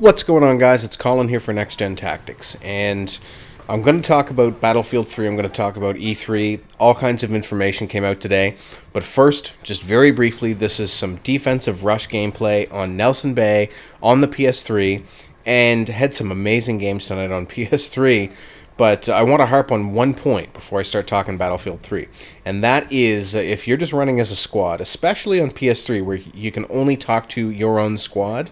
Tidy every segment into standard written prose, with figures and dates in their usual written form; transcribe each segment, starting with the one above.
What's going on, guys? It's Colin here for NextGenTactics, and I'm going to talk about Battlefield 3, I'm going to talk about E3, all kinds of information came out today, but first, just very briefly, this is some defensive rush gameplay on Nelson Bay on the PS3, and had some amazing games tonight on PS3, but I want to harp on one point before I start talking Battlefield 3, and that is if you're just running as a squad, especially on PS3 where you can only talk to your own squad.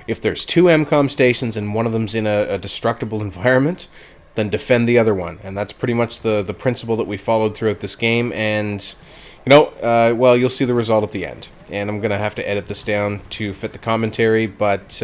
If there's two MCOM stations and one of them's in a destructible environment, then defend the other one. And that's pretty much the principle that we followed throughout this game. And, well, you'll see the result at the end. And I'm going to have to edit this down to fit the commentary. But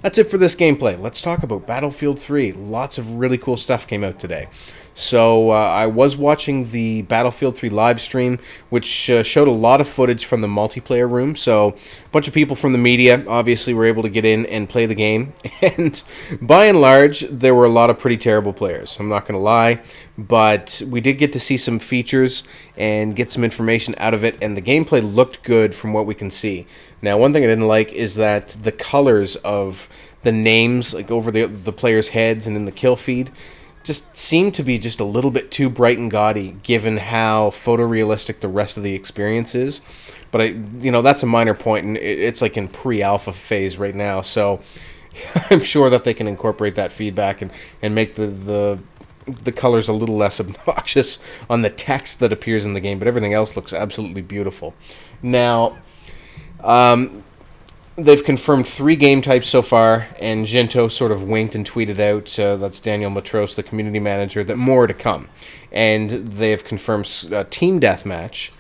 that's it for this gameplay. Let's talk about Battlefield 3. Lots of really cool stuff came out today. So I was watching the Battlefield 3 live stream, which showed a lot of footage from the multiplayer room. So a bunch of people from the media obviously were able to get in and play the game. And by and large, there were a lot of pretty terrible players. I'm not going to lie. But we did get to see some features and get some information out of it. And the gameplay looked good from what we can see. Now, one thing I didn't like is that the colors of the names, like over the players' heads and in the kill feed, just seemed to be just a little bit too bright and gaudy, given how photorealistic the rest of the experience is. But that's a minor point, and it's like in pre-alpha phase right now. So I'm sure that they can incorporate that feedback and make the colors a little less obnoxious on the text that appears in the game. But everything else looks absolutely beautiful. Now, they've confirmed 3 game types so far, and Gento sort of winked and tweeted out, that's Daniel Matros, the community manager, that more to come. And they have confirmed Team Deathmatch,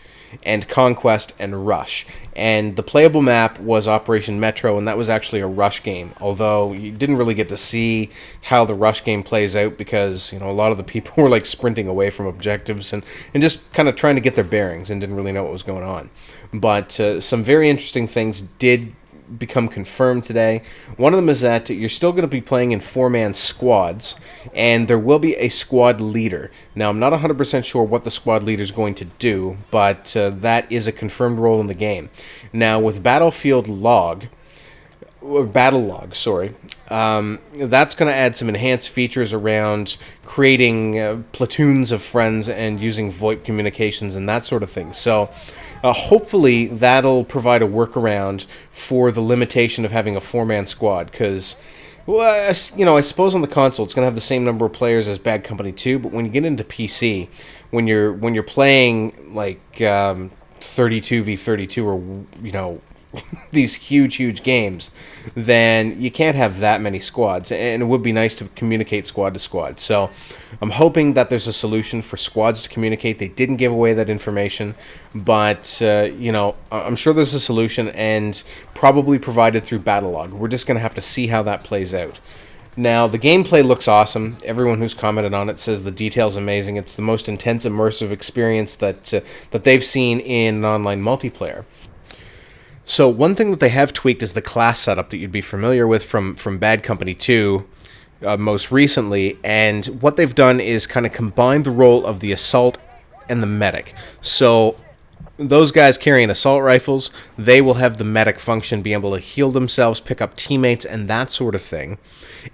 and Conquest, and Rush. And the playable map was Operation Metro, and that was actually a Rush game, although you didn't really get to see how the Rush game plays out because, a lot of the people were like sprinting away from objectives and just kind of trying to get their bearings and didn't really know what was going on. But some very interesting things did become confirmed today. One of them is that you're still going to be playing in 4-man squads, and there will be a squad leader. Now, I'm not 100% sure what the squad leader is going to do, but that is a confirmed role in the game. Now, with Battle Log, that's going to add some enhanced features around creating platoons of friends and using VoIP communications and that sort of thing. So hopefully that'll provide a workaround for the limitation of having a 4-man squad, because, I suppose on the console it's going to have the same number of players as Bad Company 2, but when you get into PC, when you're playing like 32v32 or these huge games, then you can't have that many squads, and it would be nice to communicate squad to squad. So I'm hoping that there's a solution for squads to communicate. They didn't give away that information, but I'm sure there's a solution, and probably provided through Battlelog. We're just going to have to see how that plays out. Now, the gameplay looks awesome. Everyone who's commented on it says the detail's amazing. It's the most intense, immersive experience that they've seen in online multiplayer. So one thing that they have tweaked is the class setup that you'd be familiar with from Bad Company 2 most recently, and what they've done is kind of combine the role of the assault and the medic. So those guys carrying assault rifles, they will have the medic function, be able to heal themselves, pick up teammates, and that sort of thing.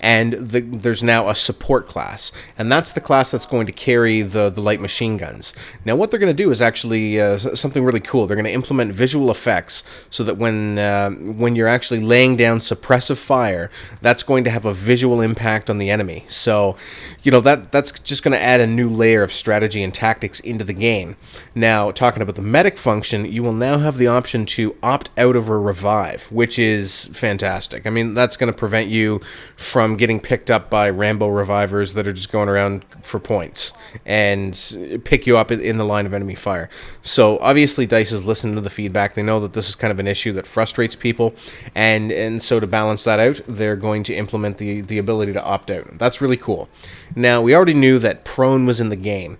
And there's now a support class, and that's the class that's going to carry the light machine guns. Now, what they're going to do is actually something really cool. They're going to implement visual effects so that when you're actually laying down suppressive fire, that's going to have a visual impact on the enemy. So, that's just going to add a new layer of strategy and tactics into the game. Now, talking about the medic function, you will now have the option to opt out of a revive, which is fantastic. I mean, that's going to prevent you from getting picked up by Rambo revivers that are just going around for points and pick you up in the line of enemy fire. So obviously DICE is listening to the feedback. They know that this is kind of an issue that frustrates people, and so to balance that out, they're going to implement the ability to opt out. That's really cool. Now, we already knew that Prohm was in the game,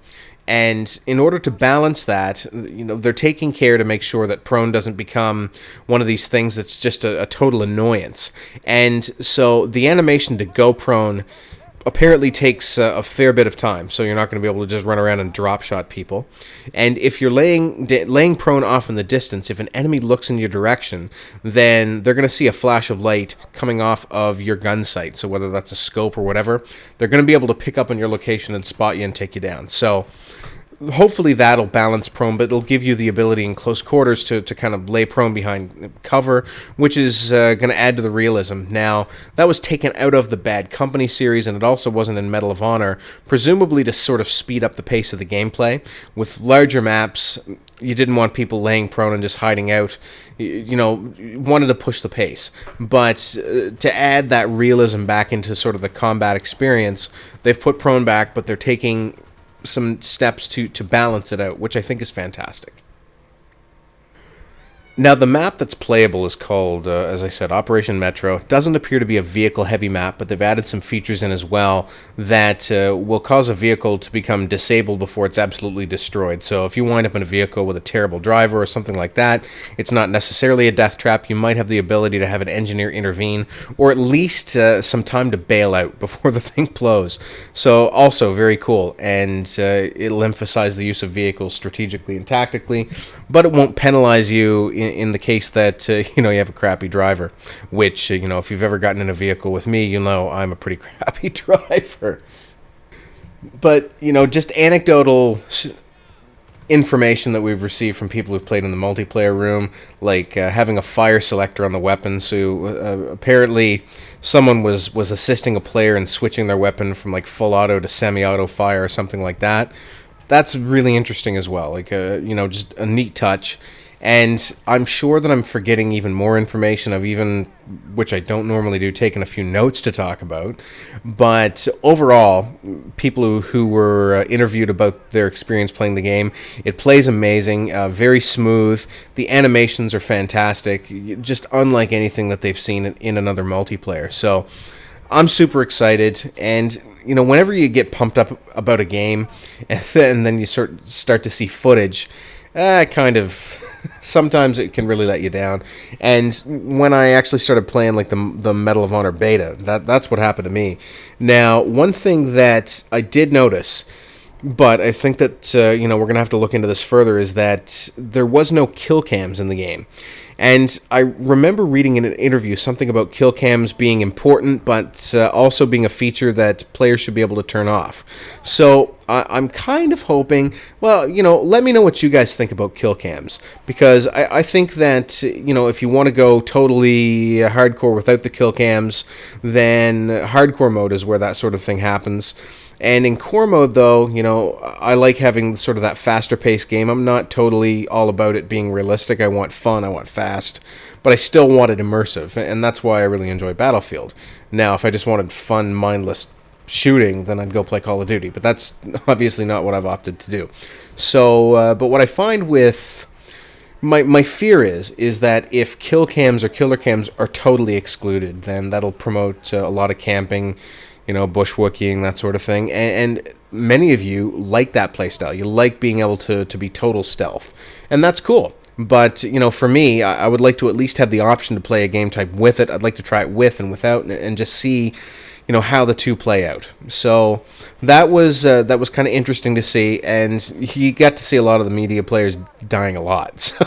and in order to balance that, they're taking care to make sure that Prohm doesn't become one of these things that's just a total annoyance. And so the animation to go prone apparently takes a fair bit of time, so you're not going to be able to just run around and drop shot people. And if you're laying prone off in the distance, if an enemy looks in your direction, then they're going to see a flash of light coming off of your gun sight. So whether that's a scope or whatever, they're going to be able to pick up on your location and spot you and take you down. So hopefully that'll balance prone, but it'll give you the ability in close quarters to kind of lay prone behind cover, which is going to add to the realism. Now, that was taken out of the Bad Company series, and it also wasn't in Medal of Honor, presumably to sort of speed up the pace of the gameplay. With larger maps, you didn't want people laying prone and just hiding out. You know, you wanted to push the pace. But to add that realism back into sort of the combat experience, they've put prone back, but they're taking some steps to balance it out, which I think is fantastic. Now, the map that's playable is called, as I said, Operation Metro. It doesn't appear to be a vehicle-heavy map, but they've added some features in as well that will cause a vehicle to become disabled before it's absolutely destroyed. So if you wind up in a vehicle with a terrible driver or something like that, it's not necessarily a death trap. You might have the ability to have an engineer intervene, or at least some time to bail out before the thing blows. So also very cool, and it'll emphasize the use of vehicles strategically and tactically, but it won't penalize you in the case that you have a crappy driver, which if you've ever gotten in a vehicle with me, you know I'm a pretty crappy driver. But just anecdotal information that we've received from people who've played in the multiplayer room, like having a fire selector on the weapon. So apparently someone was assisting a player in switching their weapon from like full auto to semi-auto fire or something like that. That's really interesting as well. Like just a neat touch. And I'm sure that I'm forgetting even more information. I've even, which I don't normally do, taken a few notes to talk about. But overall, people who were interviewed about their experience playing the game, it plays amazing, very smooth. The animations are fantastic, just unlike anything that they've seen in another multiplayer. So I'm super excited. And whenever you get pumped up about a game, and then you start to see footage, kind of sometimes it can really let you down. And when I actually started playing like the Medal of Honor beta, that's what happened to me. Now, one thing that I did notice, but I think that we're gonna have to look into this further, is that there was no kill cams in the game. And I remember reading in an interview something about kill cams being important, but also being a feature that players should be able to turn off. So I'm kind of hoping, well, let me know what you guys think about kill cams, because I think that, if you want to go totally hardcore without the kill cams, then hardcore mode is where that sort of thing happens. And in core mode, though, I like having sort of that faster paced game. I'm not totally all about it being realistic. I want fun, I want fast, but I still want it immersive, and that's why I really enjoy Battlefield. Now, if I just wanted fun, mindless shooting, then I'd go play Call of Duty, but that's obviously not what I've opted to do. So, but what I find with my fear is that if kill cams or killer cams are totally excluded, then that'll promote a lot of camping, bushwhacking, that sort of thing. And many of you like that playstyle. You like being able to be total stealth. And that's cool. But, for me, I would like to at least have the option to play a game type with it. I'd like to try it with and without and just see, how the two play out. So that was kind of interesting to see. And you got to see a lot of the media players dying a lot. So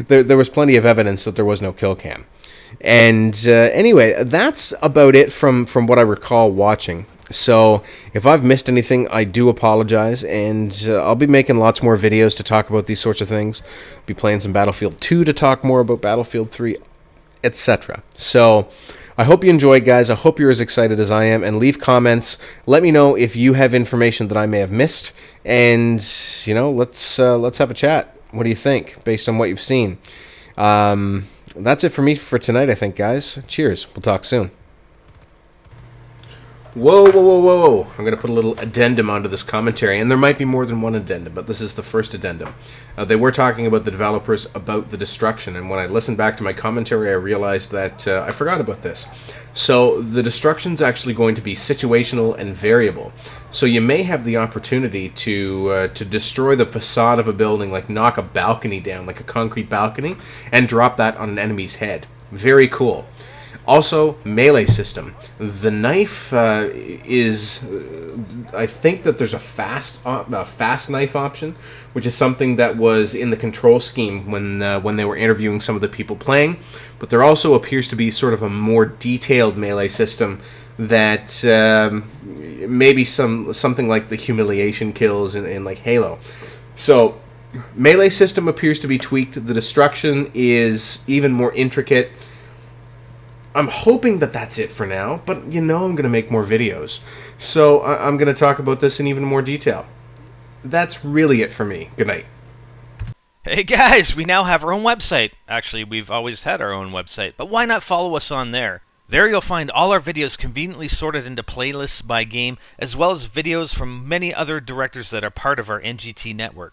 there was plenty of evidence that there was no kill cam. And anyway, that's about it from what I recall watching. So if I've missed anything, I do apologize, and I'll be making lots more videos to talk about these sorts of things. Be playing some Battlefield 2 to talk more about Battlefield 3, etc. So I hope you enjoyed, guys. I hope you're as excited as I am, and leave comments. Let me know if you have information that I may have missed, and let's have a chat. What do you think, based on what you've seen? That's it for me for tonight, I think, guys. Cheers. We'll talk soon. Whoa. I'm going to put a little addendum onto this commentary, and there might be more than one addendum, but this is the first addendum. They were talking about the developers about the destruction, and when I listened back to my commentary, I realized that I forgot about this. So the destruction's actually going to be situational and variable. So you may have the opportunity to destroy the facade of a building, like knock a balcony down, like a concrete balcony, and drop that on an enemy's head. Very cool. Also, melee system. The knife is, I think that there's a fast knife option, which is something that was in the control scheme when they were interviewing some of the people playing. But there also appears to be sort of a more detailed melee system that maybe something like the humiliation kills in like Halo. So melee system appears to be tweaked. The destruction is even more intricate. I'm hoping that that's it for now, but I'm going to make more videos. So I'm going to talk about this in even more detail. That's really it for me. Good night. Hey guys, we now have our own website. Actually, we've always had our own website, but why not follow us on there? There you'll find all our videos conveniently sorted into playlists by game, as well as videos from many other directors that are part of our NGT network.